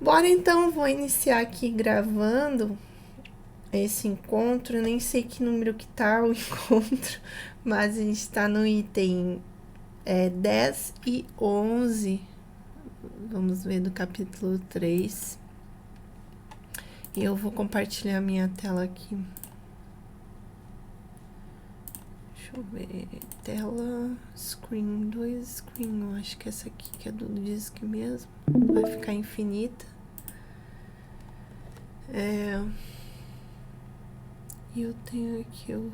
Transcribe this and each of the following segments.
Bora então, vou iniciar aqui gravando esse encontro. Eu nem sei que número que tá o encontro, mas a gente tá no item 10 e 11. Vamos ver do capítulo 3. E eu vou compartilhar minha tela aqui. Deixa eu ver. Tela, screen 2, screen. Eu acho que essa aqui que é do disc mesmo. Vai ficar infinita. E eu tenho aqui o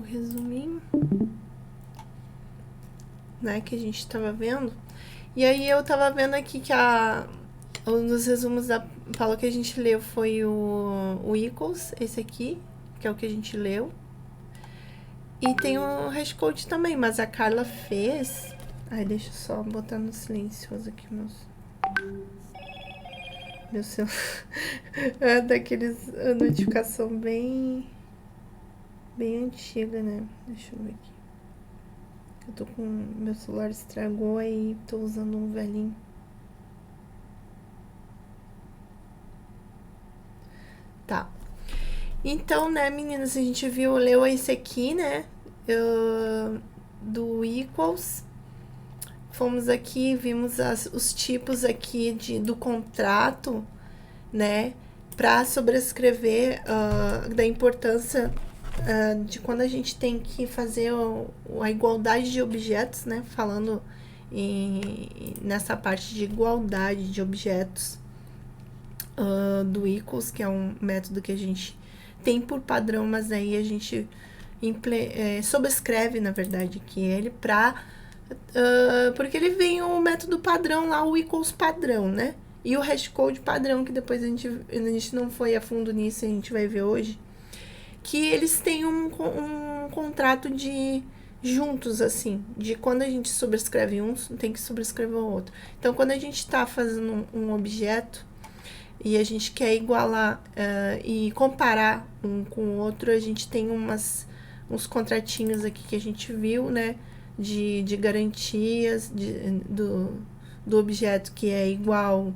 resuminho, né, que a gente tava vendo. E aí eu tava vendo aqui que um dos resumos da Paula que a gente leu foi o Equals, esse aqui, que é o que a gente leu. E tem o hashcode também, mas a Carla fez... Ai, deixa eu só botar no silencioso aqui meu celular. É daqueles notificação bem antiga, né? Deixa eu ver aqui. Eu tô com... Meu celular estragou, aí tô usando um velhinho. Tá. Então, né, meninas, a gente leu esse aqui, né? Do Equals. Fomos aqui, vimos os tipos aqui do contrato, né? Pra sobrescrever da importância de quando a gente tem que fazer a igualdade de objetos, né? Falando nessa parte de igualdade de objetos do Equals, que é um método que a gente tem por padrão, mas aí a gente sobrescreve, na verdade, que ele porque ele vem o método padrão lá, o Equals padrão, né? E o hashcode padrão, que depois a gente não foi a fundo nisso, a gente vai ver hoje, que eles têm um contrato de juntos, assim, de quando a gente sobrescreve um, tem que sobrescrever o outro. Então, quando a gente está fazendo um objeto e a gente quer igualar e comparar um com o outro, a gente tem uns contratinhos aqui que a gente viu, né, de garantias do objeto que é igual,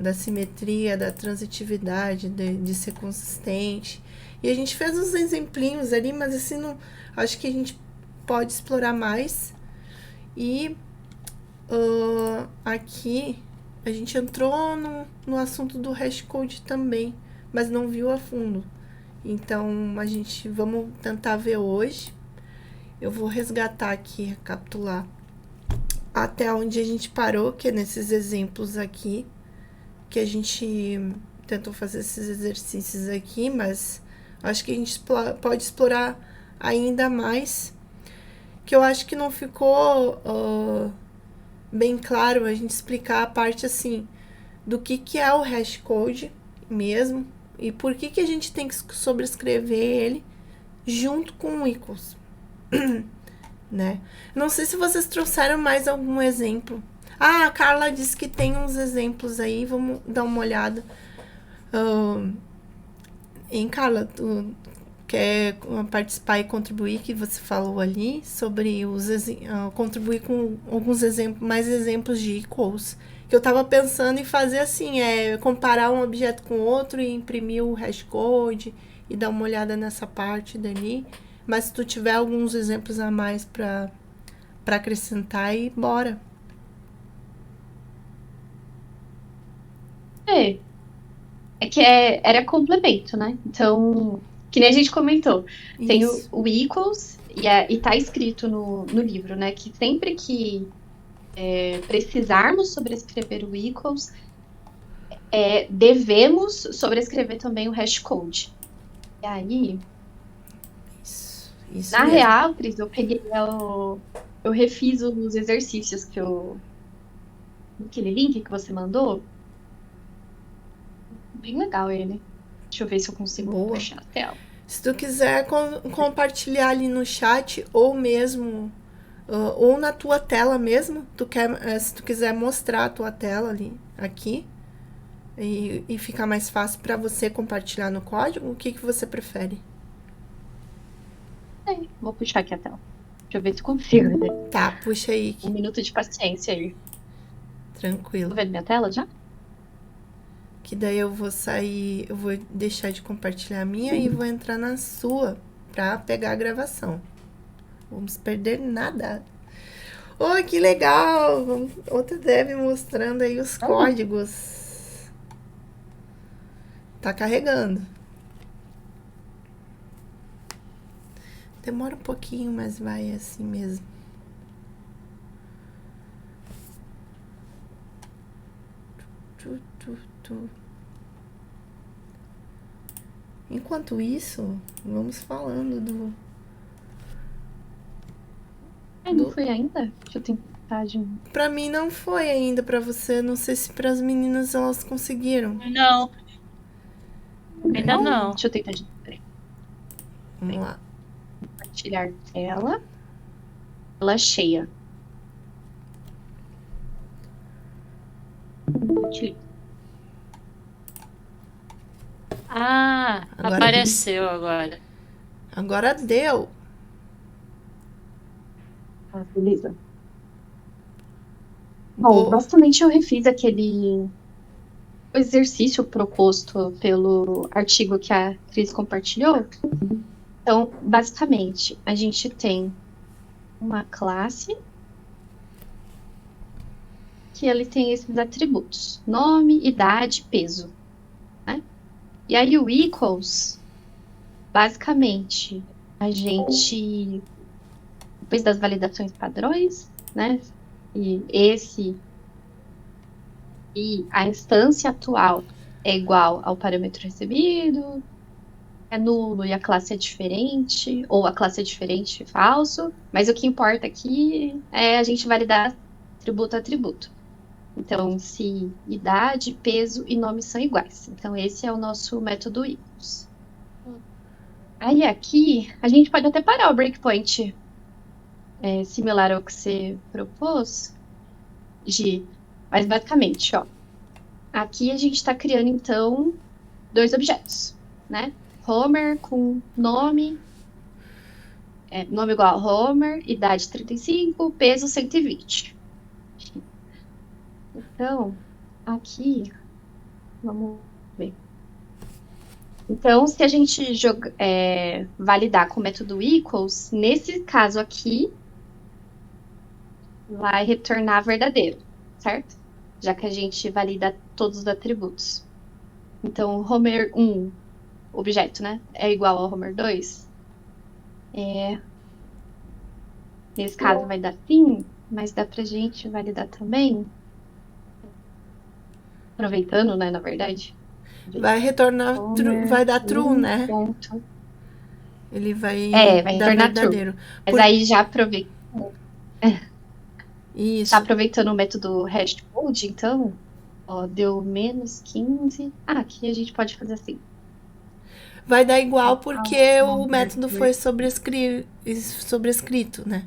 da simetria, da transitividade, de ser consistente. E a gente fez uns exemplinhos ali, mas assim, não, acho que a gente pode explorar mais. E aqui a gente entrou no assunto do hashcode também, mas não viu a fundo. Então, vamos tentar ver hoje. Eu vou resgatar aqui, recapitular até onde a gente parou, que é nesses exemplos aqui, que a gente tentou fazer esses exercícios aqui, mas acho que a gente pode explorar ainda mais, que eu acho que não ficou bem claro a gente explicar a parte assim do que é o hashcode mesmo e por que a gente tem que sobrescrever ele junto com o equals, né? Não sei se vocês trouxeram mais algum exemplo. A Carla disse que tem uns exemplos aí, vamos dar uma olhada. Hein, Carla, tu quer participar e contribuir, que você falou ali sobre contribuir com alguns mais exemplos de equals, que eu tava pensando em fazer assim, comparar um objeto com outro e imprimir o hashcode e dar uma olhada nessa parte dali. Mas se tu tiver alguns exemplos a mais para acrescentar, aí bora. É, era complemento, né? Então, que nem a gente comentou, tem Isso. o equals e tá escrito no livro, né? Que sempre que precisarmos sobrescrever o equals, devemos sobrescrever também o hashcode. E aí, Isso na mesmo. real, Cris, eu refiz os exercícios aquele link que você mandou. Bem legal ele. Deixa eu ver se eu consigo Boa. puxar a tela. Se tu quiser compartilhar ali no chat ou mesmo ou na tua tela mesmo, se tu quiser mostrar a tua tela ali aqui e ficar mais fácil para você compartilhar no código, o que você prefere? Vou puxar aqui a tela. eu ver se consigo, né? Tá, puxa aí. Um minuto de paciência aí. Tranquilo. Tô vendo minha tela já? Que daí eu vou sair, eu vou deixar de compartilhar a minha e vou entrar na sua pra pegar a gravação. Vamos perder nada. Oh, que legal! Outra deve mostrando aí os códigos. Tá carregando. Demora um pouquinho, mas vai assim mesmo. Enquanto isso, vamos falando do. Não foi ainda? Deixa eu tentar de novo. Pra mim não foi ainda, pra você. Não sei se pras meninas elas conseguiram. Não. Ainda não. Deixa eu tentar de novo. Peraí. Vamos lá. Compartilhar tela. Tela cheia. Ah, Agora apareceu agora. Agora deu. Ah, beleza. Bom, basicamente eu refiz aquele exercício proposto pelo artigo que a Cris compartilhou. Então, basicamente, a gente tem uma classe que ele tem esses atributos: nome, idade, peso, né? E aí o equals, basicamente, a gente, depois das validações padrões, né? E a instância atual é igual ao parâmetro recebido, é nulo e a classe é diferente, ou a classe é diferente, falso. Mas o que importa aqui é a gente validar atributo a atributo. Então, se idade, peso e nome são iguais. Então, esse é o nosso método equals. Aí, aqui, a gente pode até parar o breakpoint similar ao que você propôs, Gi. Mas, basicamente, ó, aqui a gente está criando, então, dois objetos, né? Homer com nome igual a Homer, idade 35, peso 120. Então, aqui, vamos ver. Então, se a gente validar com o método equals, nesse caso aqui, vai retornar verdadeiro, certo? Já que a gente valida todos os atributos. Então, Homer 1, objeto, né? É igual ao Homer 2. Nesse caso vai dar sim, mas dá pra gente validar também. Aproveitando, né, na verdade. Vai retornar Homer, vai dar true, né? Ponto. Ele vai Vai dar retornar verdadeiro. true. Mas aí já aproveita. Isso. Tá aproveitando o método hashcode, então, ó, deu menos 15. Ah, aqui a gente pode fazer assim. Vai dar igual porque o método foi sobrescrito, né?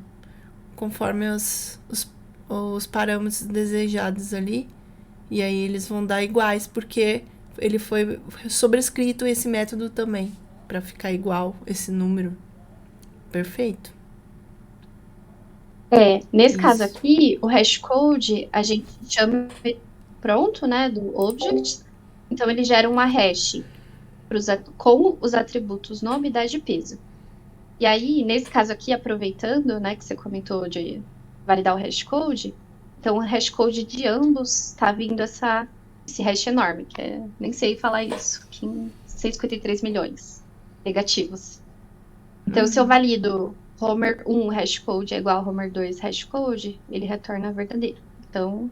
Conforme os parâmetros desejados ali. E aí eles vão dar iguais porque ele foi sobrescrito esse método também. Pra ficar igual esse número. Perfeito. Nesse caso aqui, o hashcode, a gente chama pronto, né, do object. Então, ele gera uma hash com os atributos nome, idade e peso. E aí, nesse caso aqui, aproveitando, né, que você comentou de validar o hashcode, então o hashcode de ambos está vindo esse hash enorme, que nem sei falar isso, 153 milhões negativos. Então, se eu valido Homer 1 hashcode é igual a Homer 2 hashcode, ele retorna verdadeiro. Então,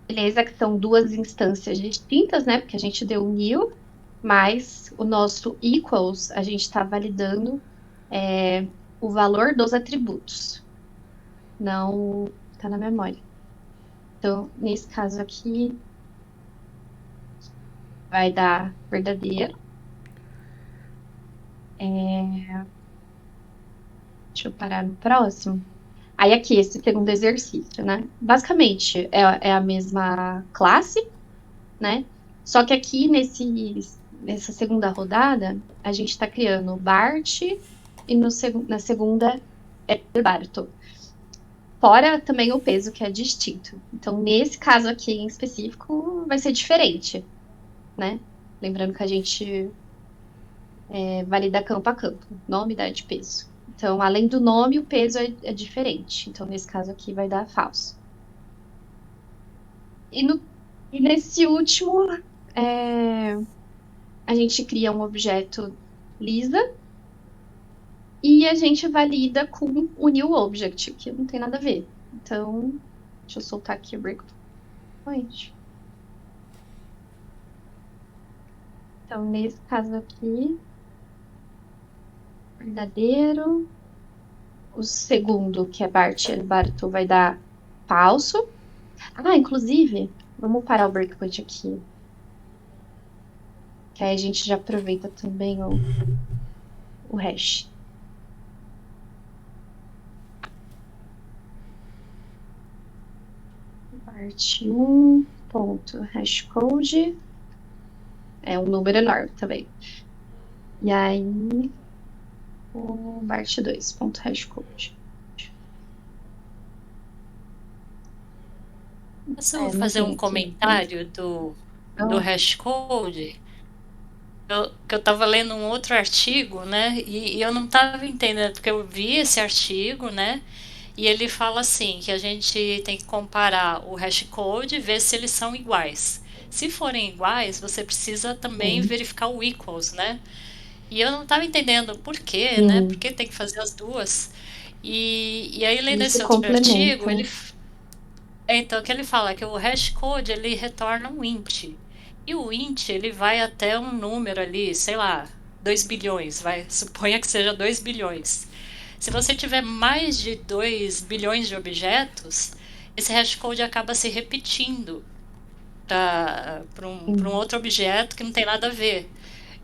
beleza, que são duas instâncias distintas, né? Porque a gente deu um new, mas o nosso equals, a gente está validando o valor dos atributos. Não está na memória. Então, nesse caso aqui, vai dar verdadeiro. Deixa eu parar no próximo. Aí aqui, esse segundo exercício, né? Basicamente, é a mesma classe, né? Só que aqui, nessa segunda rodada, a gente está criando o Bart e na segunda Barto. Fora também o peso que é distinto. Então, nesse caso aqui em específico, vai ser diferente, né? Lembrando que a gente valida campo a campo, nome, idade, peso. Então, além do nome, o peso é diferente. Então, nesse caso aqui, vai dar falso. E nesse último, a gente cria um objeto lisa e a gente valida com o new object, que não tem nada a ver. Então, deixa eu soltar aqui o breakpoint. Então, nesse caso aqui, verdadeiro. O segundo, que é Barto, vai dar falso. Inclusive, vamos parar o breakpoint aqui. Que aí a gente já aproveita também o hash. Parte 1, ponto, hashcode. É um número enorme também. E aí, o Bart 2, ponto, hashcode. Posso fazer um comentário do hashcode? Que eu estava lendo um outro artigo, né? E eu não estava entendendo, porque eu vi esse artigo, né? E ele fala assim, que a gente tem que comparar o hashcode e ver se eles são iguais. Se forem iguais, você precisa também verificar o equals, né? E eu não estava entendendo por quê, né? Por que tem que fazer as duas? E aí, lendo esse outro artigo, então, o que ele fala é que o hashcode, ele retorna um int. E o int, ele vai até um número ali, sei lá, 2 bilhões, suponha que seja 2 bilhões. Se você tiver mais de 2 bilhões de objetos, esse hashcode acaba se repetindo para um outro objeto que não tem nada a ver.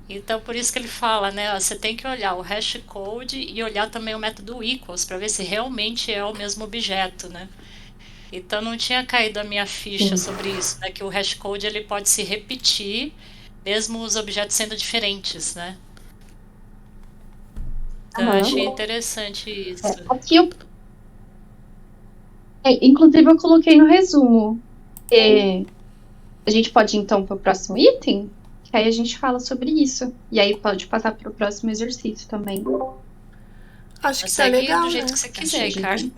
Então, por isso que ele fala, né? Você tem que olhar o hashcode e olhar também o método equals para ver se realmente é o mesmo objeto, né? Então, não tinha caído a minha ficha sobre isso, né? Que o hashcode ele pode se repetir, mesmo os objetos sendo diferentes, né? Então, eu achei interessante isso. Aqui inclusive, eu coloquei no resumo. A gente pode ir, então, para o próximo item? Que aí a gente fala sobre isso. E aí pode passar para o próximo exercício também. Acho que tá legal, do jeito né? que você quiser, Ricardo.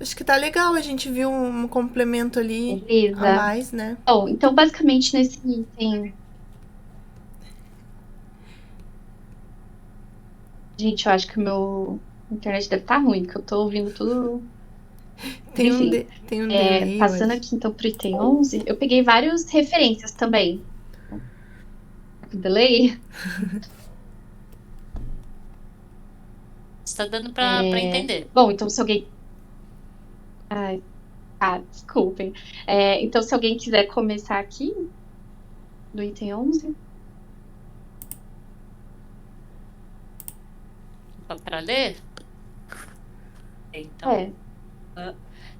Acho que tá legal, a gente viu um complemento ali a mais, né? Bom, então basicamente nesse item... Gente, eu acho que o meu internet deve estar ruim, porque eu tô ouvindo tudo... Tem um delay passando hoje. aqui então pro item 11, eu peguei várias referências também. Delay? Está dando para entender. Bom, então se alguém... desculpem. Então, se alguém quiser começar aqui, do item 11. Para ler? Então,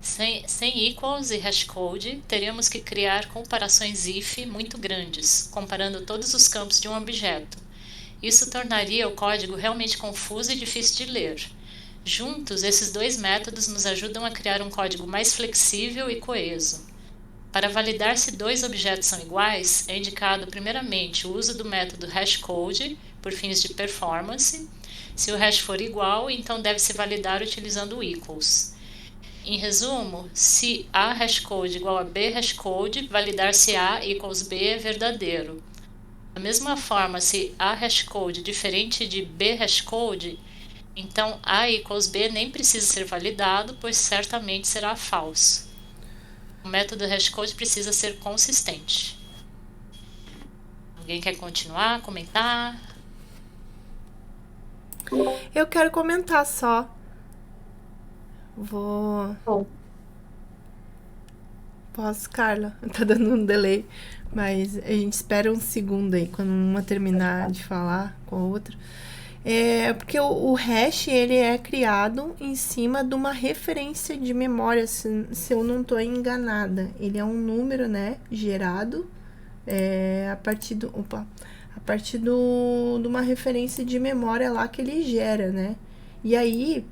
sem equals e hashcode, teríamos que criar comparações if muito grandes, comparando todos os campos de um objeto. Isso tornaria o código realmente confuso e difícil de ler. Juntos, esses dois métodos nos ajudam a criar um código mais flexível e coeso. Para validar se dois objetos são iguais, é indicado primeiramente o uso do método hashcode por fins de performance. Se o hash for igual, então deve-se validar utilizando o equals. Em resumo, se A hashcode igual a B hashcode, validar se A equals B é verdadeiro. Da mesma forma, se A hashcode diferente de B hashcode, então A equals B nem precisa ser validado, pois certamente será falso. O método hashcode precisa ser consistente. Alguém quer continuar, comentar? Eu quero comentar só. Posso, Carla? Tá dando um delay. Mas a gente espera um segundo aí, quando uma terminar de falar com a outra. Porque o hash, ele é criado em cima de uma referência de memória, se eu não estou enganada. Ele é um número, né, gerado a partir de uma referência de memória lá que ele gera, né? E aí,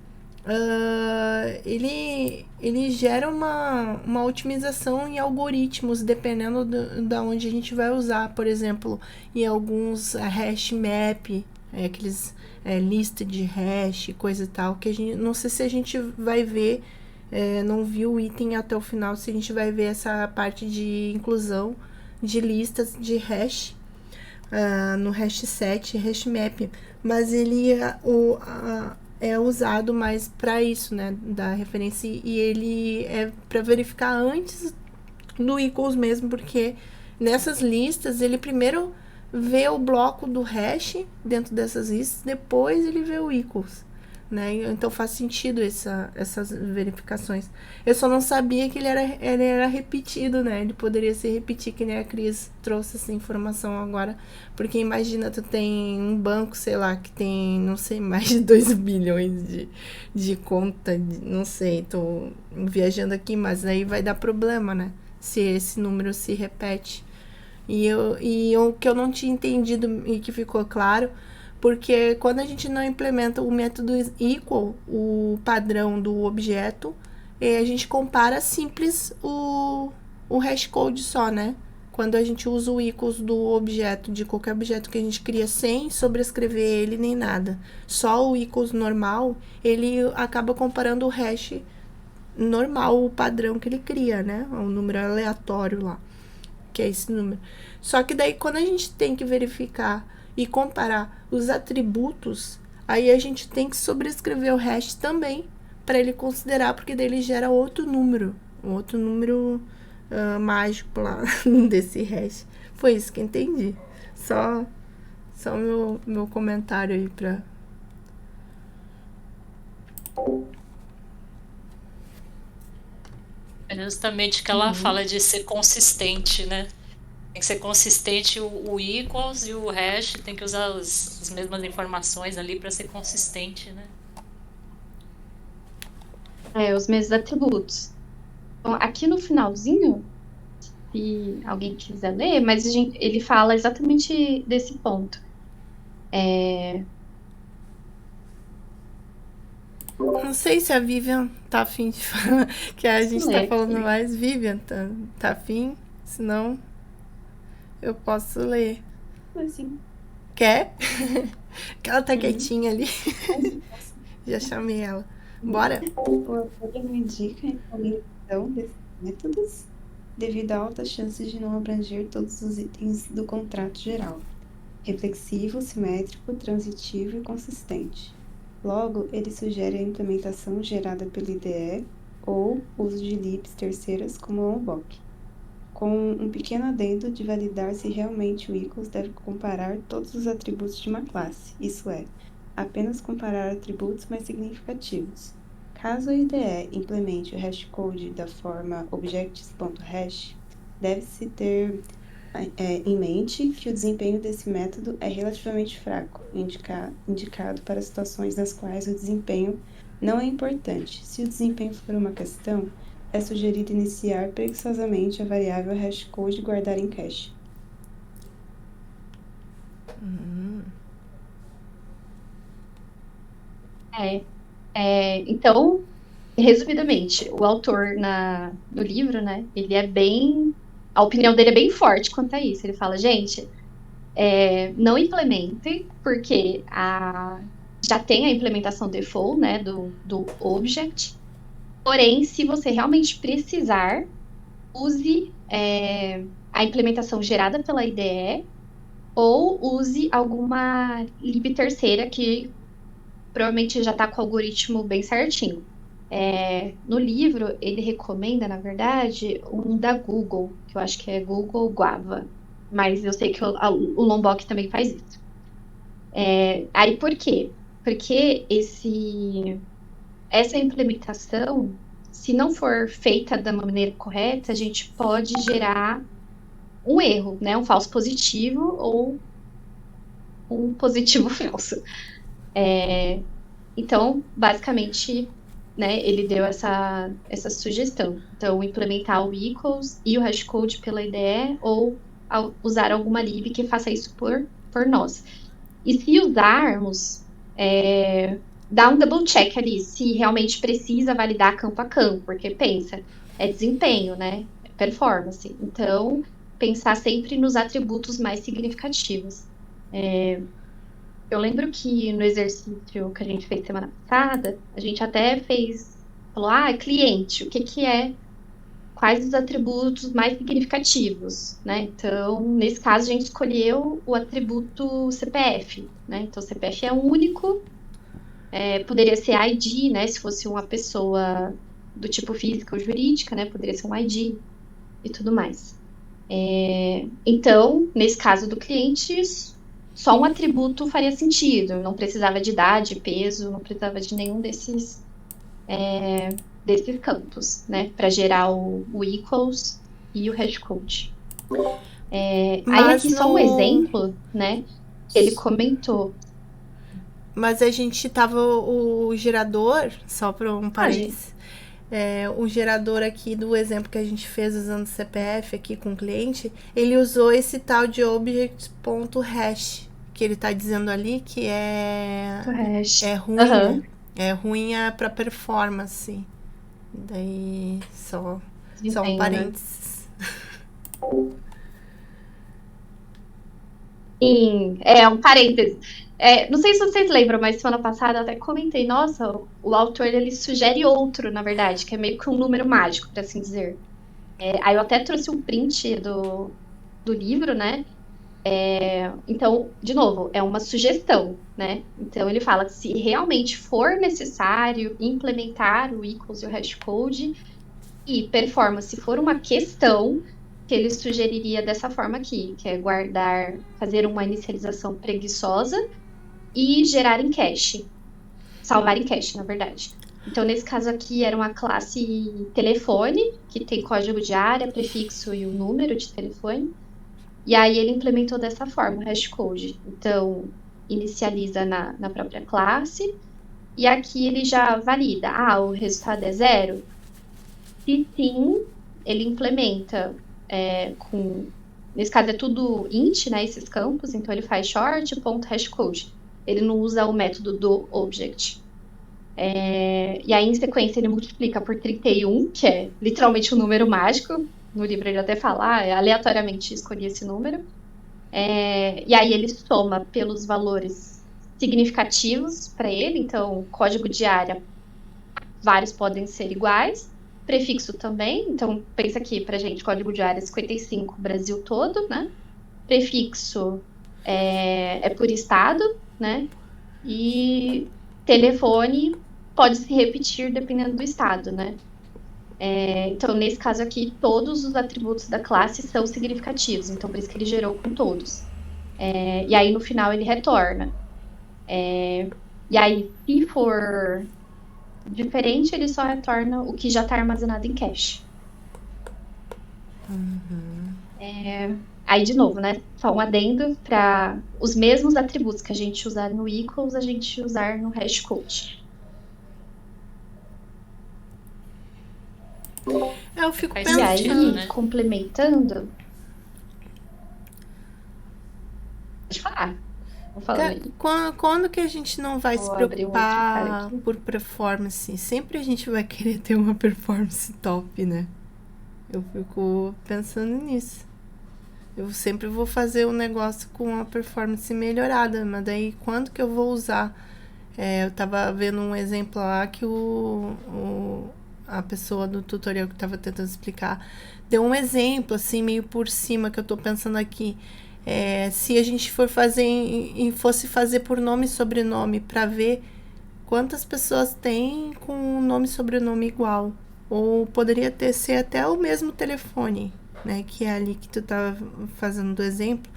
ele gera uma otimização em algoritmos, dependendo da onde a gente vai usar. Por exemplo, em alguns hash map, aqueles lista de hash, coisa e tal, que a gente, não sei se a gente vai ver, não vi o item até o final, se a gente vai ver essa parte de inclusão de listas de hash no hash set, hash map, mas ele é usado mais para isso, né, da referência, e ele é para verificar antes do equals mesmo, porque nessas listas ele primeiro vê o bloco do hash dentro dessas listas, depois ele vê o equals, né? Então faz sentido essas verificações. Eu só não sabia que ele era repetido, né? Ele poderia se repetir, que nem a Cris trouxe essa informação agora. Porque imagina, tu tem um banco, sei lá, que tem, não sei, mais de 2 bilhões de conta, não sei, tô viajando aqui, mas aí vai dar problema, né? Se esse número se repete. E o que eu não tinha entendido e que ficou claro, porque quando a gente não implementa o método equal, o padrão do objeto, a gente compara simples o hashcode só, né? Quando a gente usa o equals do objeto, de qualquer objeto que a gente cria sem sobrescrever ele nem nada, só o equals normal, ele acaba comparando o hash normal, o padrão que ele cria, né? O número aleatório lá, que é esse número. Só que daí, quando a gente tem que verificar e comparar os atributos, aí a gente tem que sobrescrever o hash também, para ele considerar, porque daí ele gera outro número mágico lá desse hash. Foi isso que eu entendi. Só meu comentário aí pra... É justamente que ela fala de ser consistente, né? Tem que ser consistente o equals e o hash tem que usar as mesmas informações ali para ser consistente, né? Os mesmos atributos. Então, aqui no finalzinho, se alguém quiser ler, mas ele fala exatamente desse ponto. Não sei se a Vivian tá afim de falar, que a gente tá falando mais. Vivian, tá afim? Senão... eu posso ler. Sim. Quer? Que ela tá quietinha ali. Já chamei ela. Bora? O autor não indica a implementação desses métodos devido a altas chances de não abranger todos os itens do contrato geral. Reflexivo, simétrico, transitivo e consistente. Logo, ele sugere a implementação gerada pela IDE ou uso de libs terceiras como o ONBOK, com um pequeno adendo de validar se realmente o equals deve comparar todos os atributos de uma classe, isso é, apenas comparar atributos mais significativos. Caso a IDE implemente o hashcode da forma objects.hash, deve-se ter em mente que o desempenho desse método é relativamente fraco, indicado para situações nas quais o desempenho não é importante. Se o desempenho for uma questão, é sugerido iniciar preguiçosamente a variável hashcode e guardar em cache. Então, resumidamente, o autor no livro, né, ele é bem... a opinião dele é bem forte quanto a isso. Ele fala, gente, não implementem, porque já tem a implementação default, né, do object. Porém, se você realmente precisar, use a implementação gerada pela IDE ou use alguma lib terceira que provavelmente já está com o algoritmo bem certinho. No livro, ele recomenda, na verdade, um da Google, que eu acho que é Google Guava, mas eu sei que o Lombok também faz isso. Aí, por quê? Porque essa implementação, se não for feita da maneira correta, a gente pode gerar um erro, né? Um falso positivo ou um positivo falso. Então, basicamente, né, ele deu essa sugestão. Então, implementar o equals e o hashcode pela IDE ou usar alguma lib que faça isso por nós. E se usarmos dá um double check ali se realmente precisa validar campo a campo, porque pensa, é desempenho, né? É performance. Então, pensar sempre nos atributos mais significativos. Eu lembro que no exercício que a gente fez semana passada, a gente até falou, cliente, o que que é, quais os atributos mais significativos, né? Então, nesse caso, a gente escolheu o atributo CPF, né? Então, CPF é único, poderia ser ID, né? Se fosse uma pessoa do tipo física ou jurídica, né? Poderia ser um ID e tudo mais. Então, nesse caso do cliente, só um atributo faria sentido. Não precisava de idade, peso, não precisava de nenhum desses campos, né? Para gerar o equals e o hashcode. Aí Mas aqui só um exemplo, né? Que ele comentou. Mas a gente tava o gerador, só para um parênteses, o gerador aqui do exemplo que a gente fez usando o CPF aqui com o cliente, ele usou esse tal de object.hash, que ele tá dizendo ali que é ruim, né? É ruim para performance. Daí só um parênteses. Sim, um parênteses. Não sei se vocês lembram, mas semana passada eu até comentei, nossa, o autor ele sugere outro, na verdade, que é meio que um número mágico, por assim dizer. Aí eu até trouxe um print do livro, né? Então, de novo, é uma sugestão, né? Então ele fala que se realmente for necessário implementar o equals e o hashcode e performance for uma questão, que ele sugeriria dessa forma aqui, que é fazer uma inicialização preguiçosa e gerar em cache. Salvar em cache, na verdade. Então, nesse caso aqui, era uma classe telefone, que tem código de área, prefixo e o número de telefone. E aí ele implementou dessa forma, o hashcode. Então, inicializa na própria classe. E aqui ele já valida. O resultado é 0? Se sim, ele implementa nesse caso é tudo int, né, esses campos, então ele faz short.hashcode. Ele não usa o método do object. E aí, em sequência, ele multiplica por 31, que é literalmente um número mágico. No livro ele até fala, aleatoriamente escolhi esse número. E aí ele soma pelos valores significativos para ele, então código de área, vários podem ser iguais. Prefixo também, então pensa aqui pra gente, código de área 55, Brasil todo, né? Prefixo é por estado, né? E telefone pode se repetir dependendo do estado, né? Então, nesse caso aqui, todos os atributos da classe são significativos, então por isso que ele gerou com todos. E aí, no final, ele retorna. E aí, se for diferente, ele só retorna o que já está armazenado em cache. Aí, de novo, né? Só um adendo para os mesmos atributos que a gente usar no equals, a gente usar no hashcode. Eu fico pensando, E aí, né? complementando... Pode falar. Quando que a gente não vai se preocupar por performance? Sempre a gente vai querer ter uma performance top, né? Eu fico pensando nisso. Eu sempre vou fazer um negócio com uma performance melhorada, mas daí quando que eu vou usar? Eu tava vendo um exemplo lá que a pessoa do tutorial que tava tentando explicar deu um exemplo, assim, meio por cima, que eu tô pensando aqui. Se a gente for fosse fazer por nome e sobrenome para ver quantas pessoas tem com nome e sobrenome igual, ou poderia ser até o mesmo telefone, né, que é ali que tu tá fazendo do exemplo,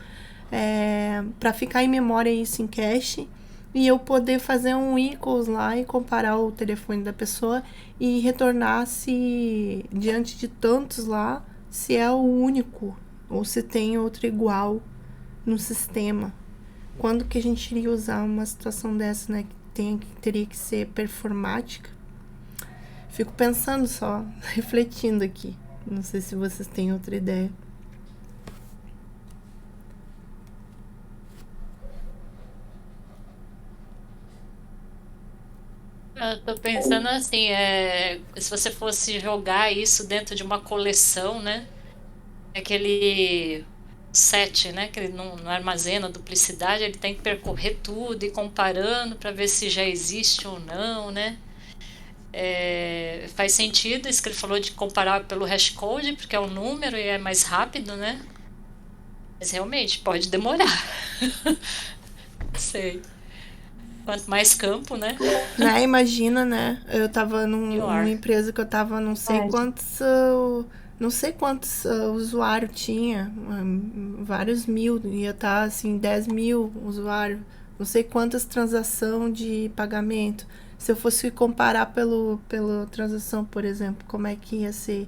para ficar em memória isso em cache e eu poder fazer um equals lá e comparar o telefone da pessoa e retornar se diante de tantos lá se é o único ou se tem outro igual no sistema. Quando que a gente iria usar uma situação dessa, né? Que teria que ser performática. Fico pensando só, refletindo aqui. Não sei se vocês têm outra ideia. Eu tô pensando assim, se você fosse jogar isso dentro de uma coleção, né? Aquele set, né? Que ele não armazena duplicidade, ele tem que percorrer tudo e comparando para ver se já existe ou não, né? Faz sentido isso que ele falou de comparar pelo hashcode, porque é um número e é mais rápido, né? Mas realmente pode demorar. Não sei. Quanto mais campo, né? Né, imagina, né? Eu tava Pior. numa empresa que eu tava não sei quantos. Não sei quantos usuários tinha. Vários mil. Ia estar assim, 10 mil usuários. Não sei quantas transações de pagamento. Se eu fosse comparar pela transação, por exemplo, como é que ia ser?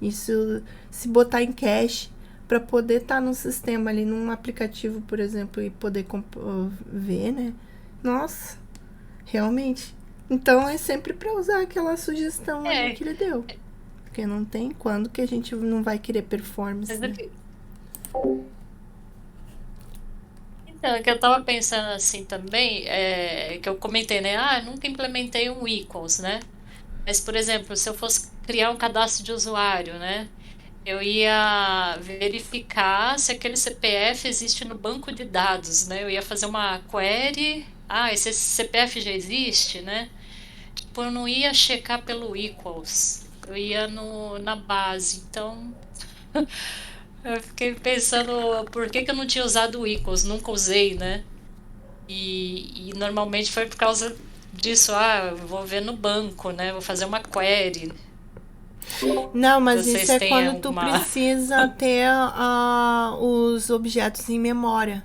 Isso se botar em cache para poder estar no sistema ali, num aplicativo, por exemplo, e poder ver, né? Nossa, realmente. Então é sempre para usar aquela sugestão ali que ele deu. Porque não tem quando que a gente não vai querer performance. Mas Né? Então, o que eu tava pensando assim também, que eu comentei, né? Eu nunca implementei um equals, né? Mas, por exemplo, se eu fosse criar um cadastro de usuário, né? Eu ia verificar se aquele CPF existe no banco de dados, né? Eu ia fazer uma query. Esse CPF já existe, né? Tipo, eu não ia checar pelo equals. Eu ia na base. Então, eu fiquei pensando por que eu não tinha usado o equals, nunca usei, né? E normalmente foi por causa disso, eu vou ver no banco, né? Vou fazer uma query. Não, mas Vocês isso é têm quando tu alguma... precisa ter os objetos em memória,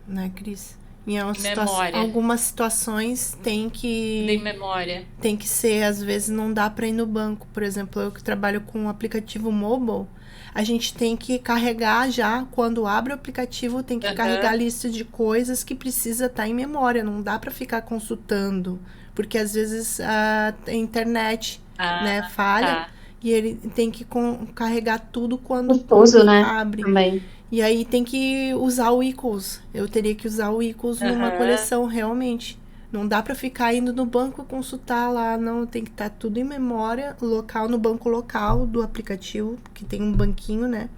né, Cris? Em memória. algumas situações De memória. tem que ser, às vezes não dá para ir no banco. Por exemplo, eu que trabalho com um aplicativo mobile, a gente tem que carregar já, quando abre o aplicativo, tem que carregar a lista de coisas que precisa estar em memória. Não dá para ficar consultando, porque às vezes a internet né, falha e ele tem que carregar tudo quando Custoso, né? abre. Também. E aí tem que usar o equals. Eu teria que usar o equals numa coleção, realmente. Não dá para ficar indo no banco consultar lá, não. Tem que estar tudo em memória, local, no banco local do aplicativo, que tem um banquinho, né?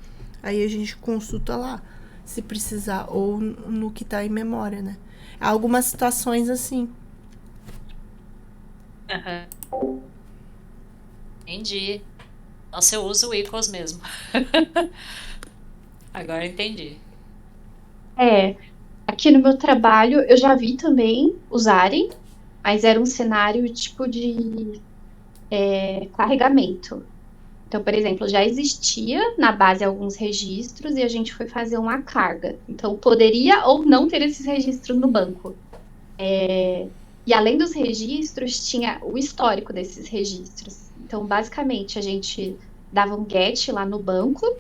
Aí a gente consulta lá, se precisar, ou no que tá em memória, né? Há algumas situações assim. Entendi. Nossa, eu uso o equals mesmo. Agora entendi. Aqui no meu trabalho eu já vi também usarem, mas era um cenário tipo de carregamento. Então, por exemplo, já existia na base alguns registros e a gente foi fazer uma carga. Então, poderia ou não ter esses registros no banco. E além dos registros, tinha o histórico desses registros. Então, basicamente, a gente dava um get lá no banco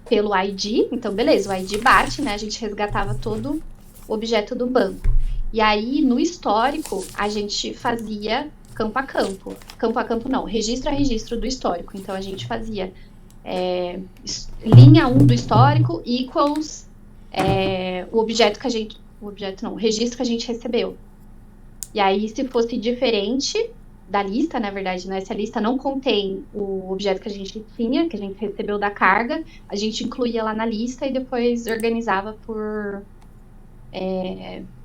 pelo ID. Então, beleza, o ID bate, né? A gente resgatava todo o objeto do banco. E aí, no histórico, a gente fazia campo a campo. Campo a campo não, registro a registro do histórico. Então, a gente fazia linha 1 do histórico equals o objeto que a gente... O objeto não, o registro que a gente recebeu. E aí, se fosse diferente da lista, na verdade, né? Se a lista não contém o objeto que a gente tinha, que a gente recebeu da carga, a gente incluía lá na lista e depois organizava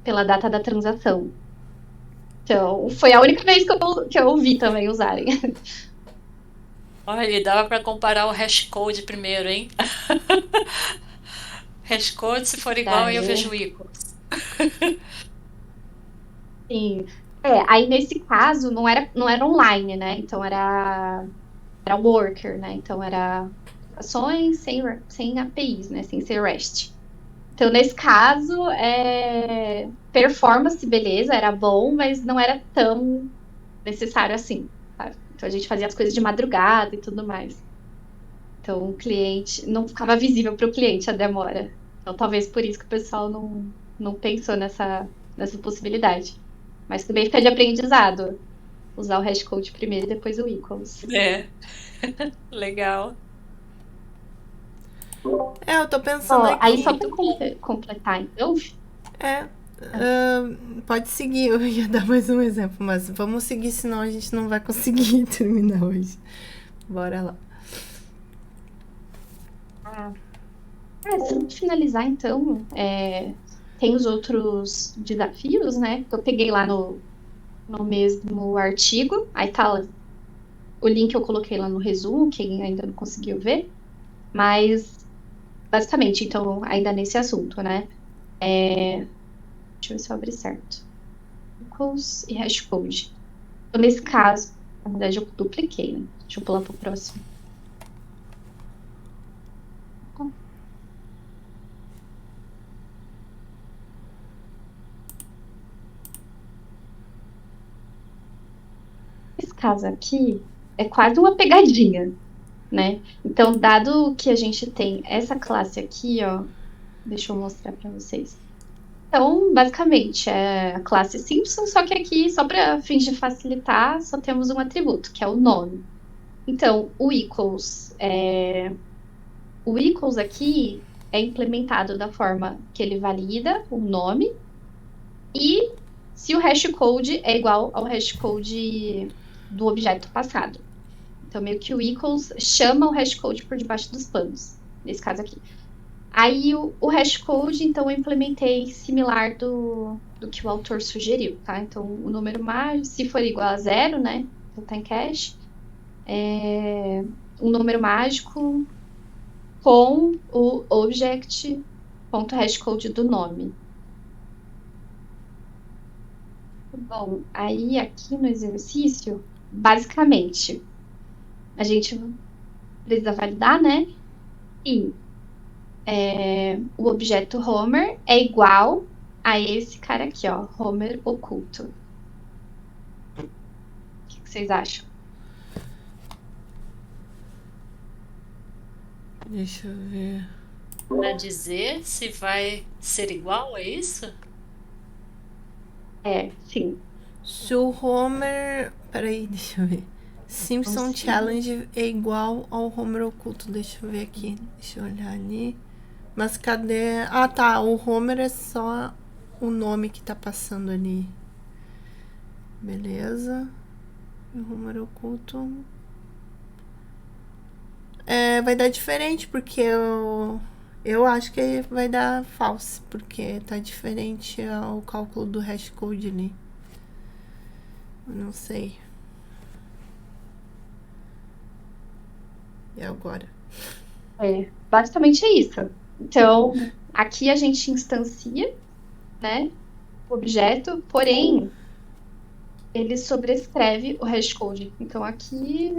pela data da transação. Então, foi a única vez que eu ouvi também usarem. Olha, dava para comparar o hashcode primeiro, hein? Hashcode, se for igual, eu vejo equals. Sim. Aí nesse caso não era online, né? Então era worker, né? Então era aplicações sem APIs, né? Sem ser REST. Então nesse caso performance, beleza, era bom, mas não era tão necessário assim, sabe? Então a gente fazia as coisas de madrugada e tudo mais. Então o cliente não ficava visível para o cliente a demora. Então talvez por isso que o pessoal não pensou nessa possibilidade. Mas também fica de aprendizado. Usar o hashcode primeiro e depois o equals. Legal. Eu tô pensando aqui. Aí só pra completar, então. Pode seguir, eu ia dar mais um exemplo, mas vamos seguir, senão a gente não vai conseguir terminar hoje. Bora lá. Se eu finalizar, então, tem os outros desafios, né? Que eu peguei lá no mesmo artigo. Aí tá lá, o link eu coloquei lá no resumo, quem ainda não conseguiu ver. Mas, basicamente, então, ainda nesse assunto, né? Deixa eu ver se eu abri certo. Equals e hashcode. Então, nesse caso, na verdade, eu dupliquei, né? Deixa eu pular pro próximo. Esse caso aqui é quase uma pegadinha, né? Então, dado que a gente tem essa classe aqui, ó, deixa eu mostrar para vocês. Então, basicamente, é a classe Simpson, só que aqui, só para fins de facilitar, só temos um atributo, que é o nome. Então, o equals aqui é implementado da forma que ele valida o nome e se o hashcode é igual ao hashcode do objeto passado. Então, meio que o equals chama o hashcode por debaixo dos panos, nesse caso aqui. Aí, o hashcode, então, eu implementei similar do que o autor sugeriu, tá? Então, o número mágico, se for igual a 0, né? Então, tá em cache. Um número mágico com o object.hashcode do nome. Bom, aí aqui no exercício, basicamente, a gente precisa validar, né? E o objeto Homer é igual a esse cara aqui, ó, Homer oculto. O que vocês acham? Deixa eu ver. Para dizer se vai ser igual, é isso? Sim. Se o Homer. Peraí, deixa eu ver. Simpson Challenge é igual ao Homer oculto. Deixa eu ver aqui. Deixa eu olhar ali. Mas cadê? Ah, tá. O Homer é só o nome que tá passando ali. Beleza. E o Homer oculto. Vai dar diferente, porque eu acho que vai dar false, porque tá diferente o cálculo do hashcode ali. Eu não sei. E agora? Basicamente é isso. Então, aqui a gente instancia, né, o objeto, porém, ele sobrescreve o hashcode. Então, aqui,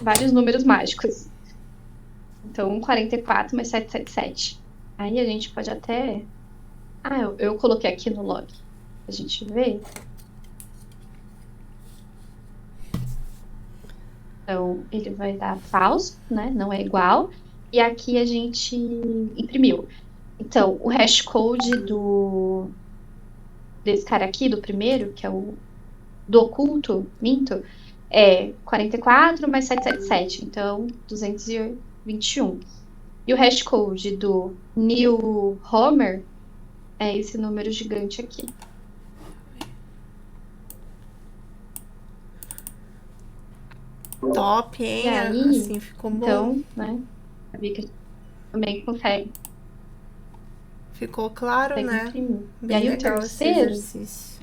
vários números mágicos. Então, 44 mais 777. Aí a gente pode até... eu coloquei aqui no log. A gente vê. Então, ele vai dar false, né? Não é igual. E aqui a gente imprimiu. Então, o hashcode desse cara aqui, do primeiro, que é o do oculto, minto, é 44 mais 777. Então, 221. E o hashcode do new Homer é esse número gigante aqui. Top, hein? E aí, assim ficou bom. Então, né? A Vika também consegue. Ficou claro, né? Imprimir. Bem e aí legal o terceiro. esse exercício.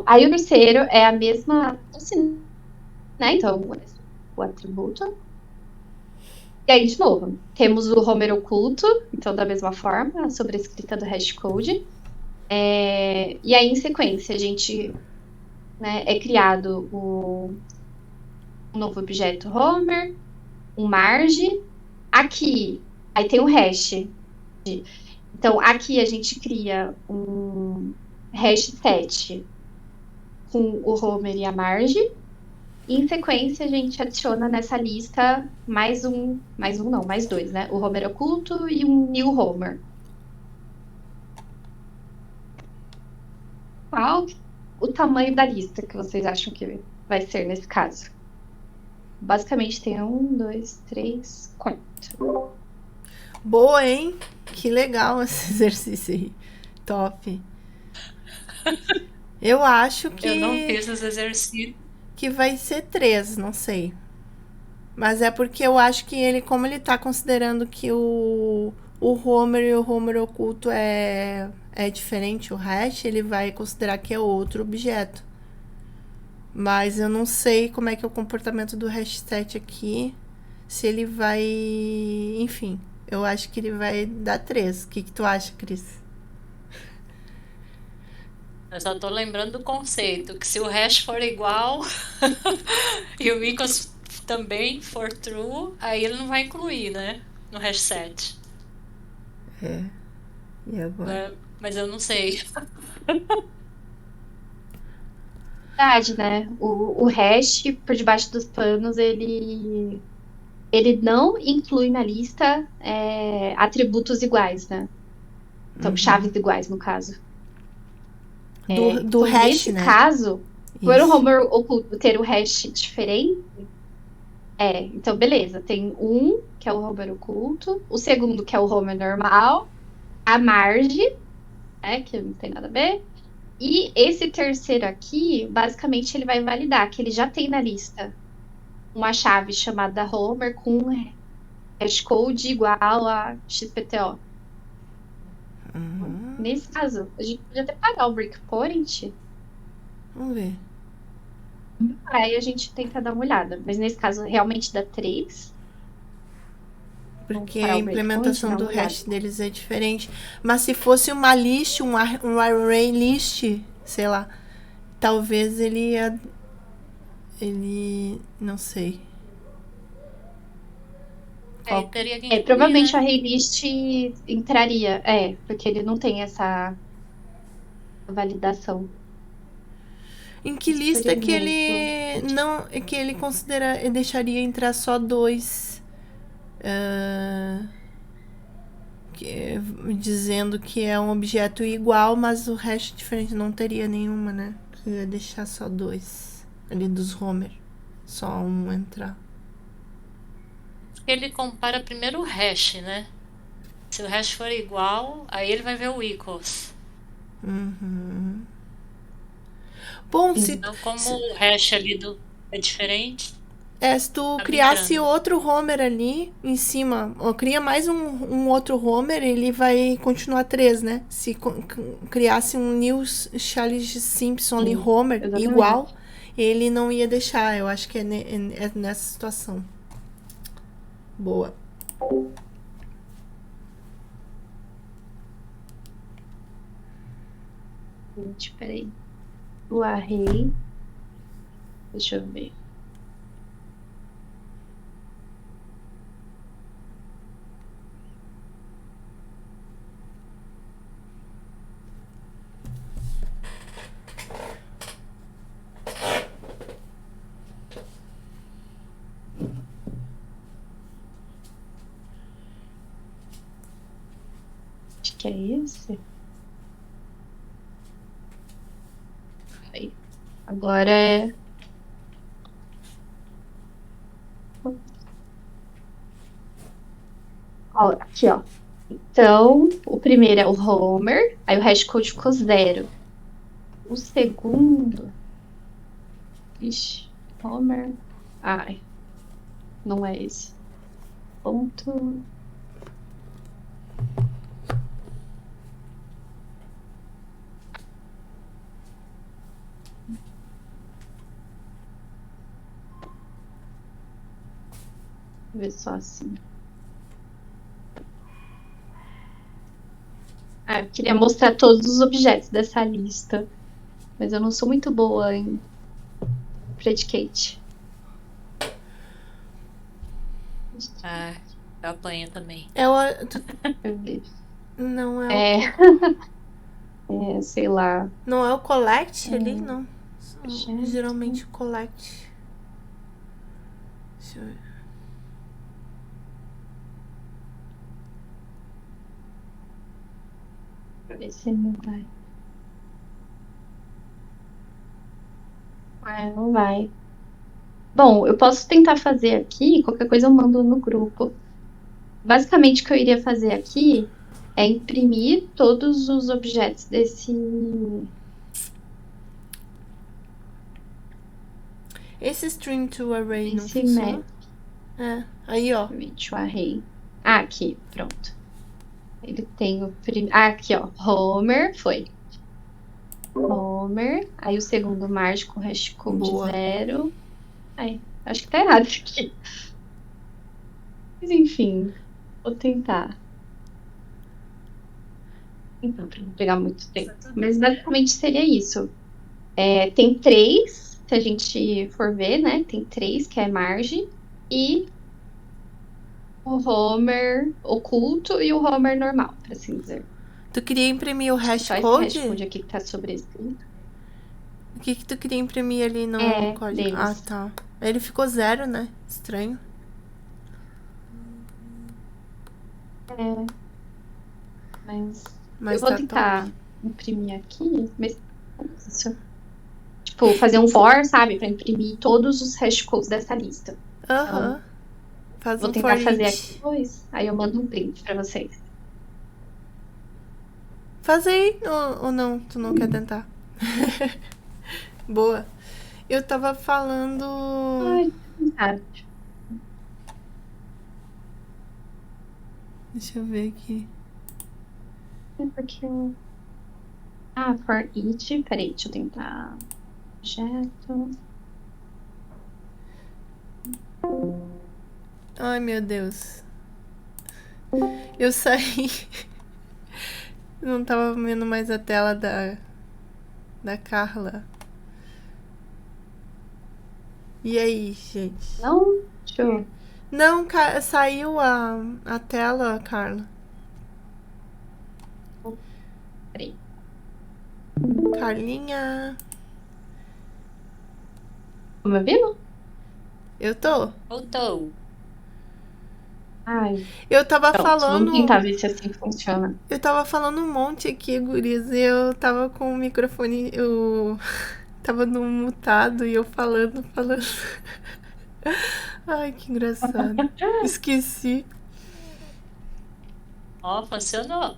Aí o terceiro é a mesma, assim, né? Então, o atributo. E aí, de novo, temos o Homer oculto, então, da mesma forma, a sobrescrita do hashcode. E aí, em sequência, a gente é criado um novo objeto Homer, um marge. Aqui, aí tem um hash. Então, aqui a gente cria um hash set com o Homer e a marge. E em sequência, a gente adiciona nessa lista mais dois, né? O Homer oculto e um new Homer. Qual o tamanho da lista que vocês acham que vai ser nesse caso? basicamente tem 1, 2, 3, 4. Boa, hein? Que legal esse exercício aí. Top. Eu acho Eu não que, fiz os exercícios. que vai ser 3, não sei. Mas é porque eu acho que ele, como ele tá considerando que o Homer e o Homer oculto é diferente o hash, ele vai considerar que é outro objeto. Mas eu não sei como é que é o comportamento do hash set aqui. Se ele vai. Enfim, eu acho que ele vai dar 3. O que tu acha, Cris? Eu só tô lembrando do conceito, que se o hash for igual e o equals também for true, aí ele não vai incluir, né? No hash set. É. E agora? Né? Mas eu não sei. Verdade, né? O hash, por debaixo dos panos, ele não inclui na lista atributos iguais, né? Então, chaves iguais, no caso. Do Então, hash, nesse né? caso, por o Isso. Homer oculto ter o hash diferente, então beleza. Tem um, que é o Homer oculto, o segundo, que é o Homer normal, a marge, que não tem nada a ver. E esse terceiro aqui, basicamente, ele vai validar que ele já tem na lista uma chave chamada Homer com hashcode igual a XPTO. Nesse caso, a gente podia até pagar o breakpoint, Vamos ver. aí a gente tenta dar uma olhada. Mas nesse caso, realmente dá 3. Porque parar a o breakpoint, implementação dar do uma olhada. hash deles é diferente. Mas se fosse uma list, um array list, sei lá, talvez ele ia. Ele. Não sei. Aí Qual? teria que incluir, Provavelmente né? a Raylist entraria, porque ele não tem essa validação. Em que lista que Experimento. ele não, que ele considera, ele deixaria entrar só 2, dizendo que é um objeto igual, mas o resto diferente não teria nenhuma, né? Que ia deixar só 2 ali dos Homer, só um entrar. Porque ele compara primeiro o hash, né? Se o hash for igual, aí ele vai ver o equals. Bom, Então, como o hash ali é diferente, se tu acaba criasse entrando. outro Homer ali em cima, ou cria mais um outro Homer, ele vai continuar 3, né? Se criasse um new Charles Simpson ali, Homer, Exatamente. igual, ele não ia deixar. Eu acho que é nessa situação. Boa. Gente, peraí. O array. Deixa eu ver. Acho que é esse. Aí. Agora é. Ó, aqui, ó. Então, o primeiro é o Homer, aí o hashcode ficou 0. O segundo. Ixi, Homer. Ai, não é esse. Ponto. Vou ver só assim. Eu queria mostrar todos os objetos dessa lista, mas eu não sou muito boa em predicate. Eu apanho também. Eu vejo. Não é Sei lá. não é o collect ali, não. Gente. Geralmente o collect. Deixa eu ver. Pra ver se não vai. Não vai. Bom, eu posso tentar fazer aqui, qualquer coisa eu mando no grupo. Basicamente, o que eu iria fazer aqui é imprimir todos os objetos desse Esse string to array não Esse funciona? É. Aí, ó. to array. Ah, aqui, pronto. Ele tem o primeiro. Ah, aqui, ó. Homer, foi. Homer. Aí o segundo margem com hashcode Boa. 0. Ai, acho que tá errado isso aqui. Mas enfim, vou tentar. Então, pra não pegar muito tempo. Mas basicamente seria isso. Tem 3, se a gente for ver, né? Tem 3, que é margem. E o Homer oculto e o Homer normal, pra assim dizer. Tu queria imprimir o Só esse hashcode? hashcode aqui que tá sobrescrito. O que tu queria imprimir ali no código? Deles. Ah, tá. Ele ficou 0, né? Estranho. Mas eu vou tá tentar imprimir aqui, mas isso. Tipo, fazer um for, sabe? Pra imprimir todos os hashcodes dessa lista. Aham. Faz Vou um tentar for fazer each. aqui depois. Aí eu mando um print pra vocês. Faz aí, ou não? Tu não quer tentar? Boa. Eu tava falando... Ai, sabe? Deixa eu ver aqui. É porque eu... Ah, for each. Peraí, deixa eu tentar. Objeto. Ai, meu Deus. Eu saí. Não tava vendo mais a tela da Carla. E aí, gente? Não? Deixa eu... Não, saiu a tela, Carla. Peraí. Carlinha. Tá me ouvindo? Eu tô. Voltou. Ai, Eu tava pronto. falando... Vamos tentar ver se assim funciona. Eu tava falando um monte aqui, gurias, e eu tava com o microfone... Eu tava no mutado e eu falando. Ai, que engraçado. Esqueci. Ó, funcionou.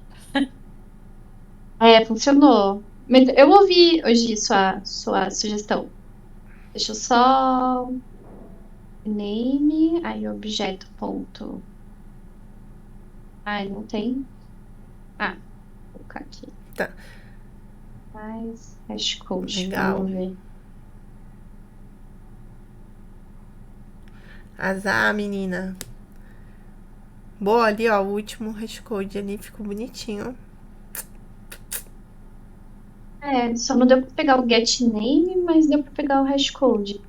Funcionou. Mas eu ouvi hoje sua sugestão. Deixa eu só... Name, aí objeto ponto. Ai, não tem. Ah, vou colocar aqui. Tá. Mais hashcode. Legal. Vamos ver. Azar, menina. Boa, ali, ó. O último hashcode ali ficou bonitinho. Só não deu pra pegar o get name, mas deu pra pegar o hashcode.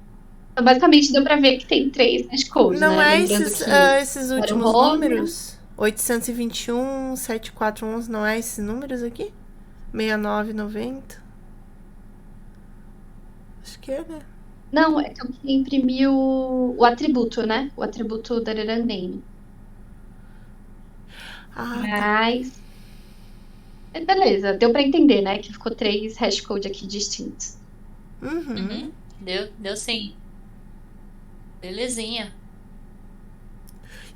Então, basicamente, deu pra ver que tem 3 hashcodes, Não né? é Lembrando esses, que esses era o últimos Homer. números? 821, 7411, não é esses números aqui? 6990? Acho que é, né? Não, é que eu queria imprimir o atributo, né? O atributo da name. Ah, tá. Mas... beleza, deu pra entender, né? Que ficou 3 hashcodes aqui distintos. Uhum. Deu sim. Belezinha.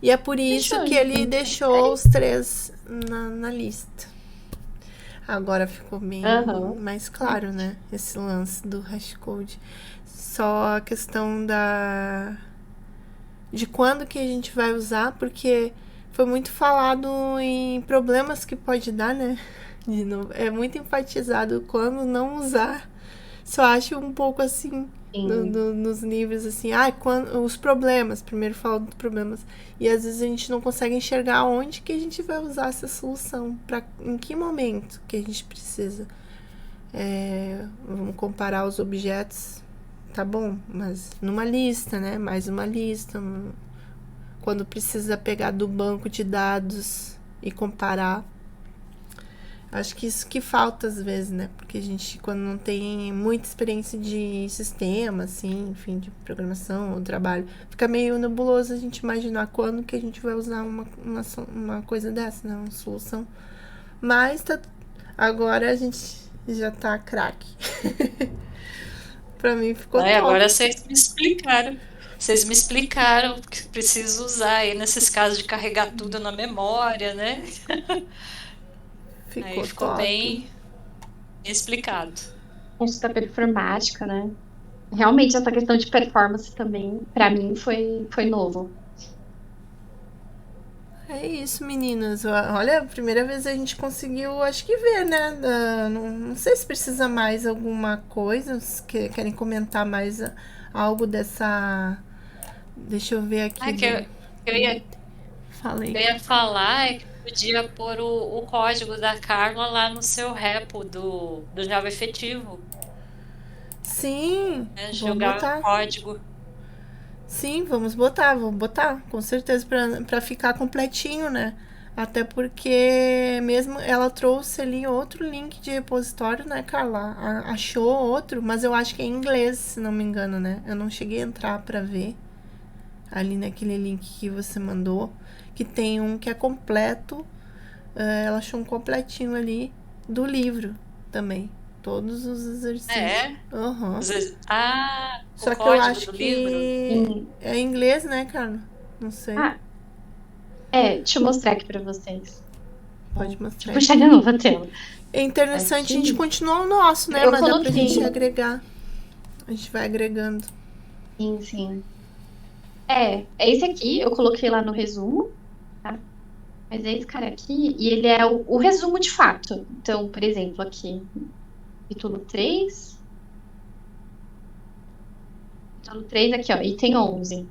E é por isso Fechou, que ele então. deixou os 3 na lista. Agora ficou bem mais claro, né? Esse lance do hashcode. Só a questão de quando que a gente vai usar, porque foi muito falado em problemas que pode dar, né? De novo, é muito enfatizado quando não usar. Só acho um pouco assim, nos níveis assim, os problemas, primeiro falo dos problemas, e às vezes a gente não consegue enxergar onde que a gente vai usar essa solução, em que momento que a gente precisa. Vamos comparar os objetos, tá bom, mas numa lista, né, mais uma lista, quando precisa pegar do banco de dados e comparar. Acho que isso que falta às vezes, né? Porque a gente, quando não tem muita experiência de sistema, assim, enfim, de programação ou trabalho, fica meio nebuloso a gente imaginar quando que a gente vai usar uma coisa dessa, né? Uma solução. Mas agora a gente já tá craque. Pra mim ficou top. Agora vocês me explicaram. vocês me explicaram que preciso usar aí nesses casos de carregar tudo na memória, né? Aí ficou top. bem explicado. Isso da performática, né? Realmente, essa questão de performance também, pra mim, foi novo. É isso, meninas. Olha, a primeira vez a gente conseguiu, acho que ver, né? Não sei se precisa mais alguma coisa, se querem comentar mais algo dessa. Deixa eu ver aqui. Eu ia Falei. Eu ia falar que podia pôr o código da Carla lá no seu repo do Java efetivo, Sim, né? vamos Jogar botar. o código. Sim, vamos botar, com certeza, pra ficar completinho, né? Até porque mesmo ela trouxe ali outro link de repositório, né, Carla? Achou outro, mas eu acho que é em inglês, se não me engano, né? Eu não cheguei a entrar pra ver ali naquele link que você mandou, que tem um que é completo. Ela achou um completinho ali do livro também. Todos os exercícios. É? Uhum. O Só que eu código acho do que livro? é em inglês, né, Carla? Não sei. Deixa eu mostrar aqui pra vocês. Pode Deixa mostrar. eu puxar de novo a tela. É interessante Aqui. a gente continuar o nosso, né? Eu Mas dá pra coloquei. gente agregar. A gente vai agregando. Sim, sim. É esse aqui, eu coloquei lá no resumo, tá? Mas é esse cara aqui, e ele é o resumo de fato. Então, por exemplo, aqui, capítulo 3. Capítulo 3 aqui, ó, item 11.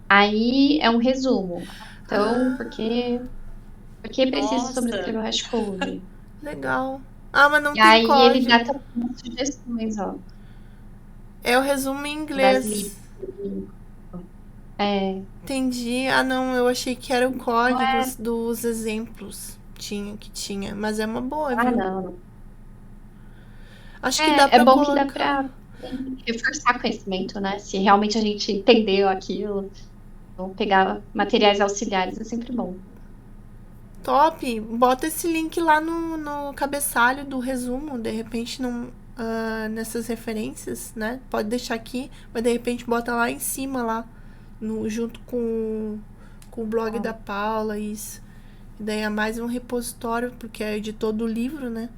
Aí é um resumo. Então, porque preciso sobrescrever o hashcode. Legal. Mas não E tem aí código. ele dá também sugestões, ó. É o resumo em inglês. Entendi. Não, eu achei que eram códigos dos exemplos. Tinha. Mas é uma boa, viu? Não. Acho que dá pra bom colocar. que dá pra reforçar conhecimento, né? Se realmente a gente entendeu aquilo, vamos pegar materiais auxiliares, é sempre bom. Top! Bota esse link lá no cabeçalho do resumo, de repente nessas referências, né? Pode deixar aqui, mas de repente bota lá em cima, lá, junto com o blog da Paula, isso. E daí é mais um repositório, porque é editor do livro, né?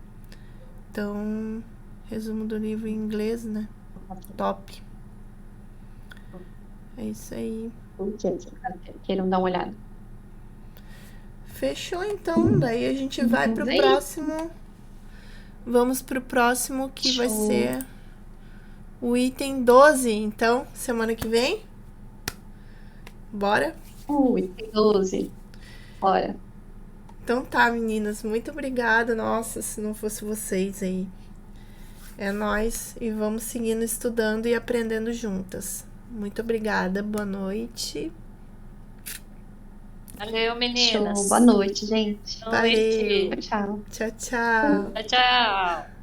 Então, resumo do livro em inglês, né? Top. É isso aí. Queiram dar uma olhada. Fechou, então. Daí a gente vai pro próximo. Vamos pro próximo, que vai ser o item 12. Então, semana que vem. Bora? Item 12. Bora. Então tá, meninas. Muito obrigada. Nossa, se não fosse vocês aí. É nóis. E vamos seguindo estudando e aprendendo juntas. Muito obrigada. Boa noite. Valeu, meninas. Boa noite, gente. Valeu. Tchau. Tchau, tchau. Tchau.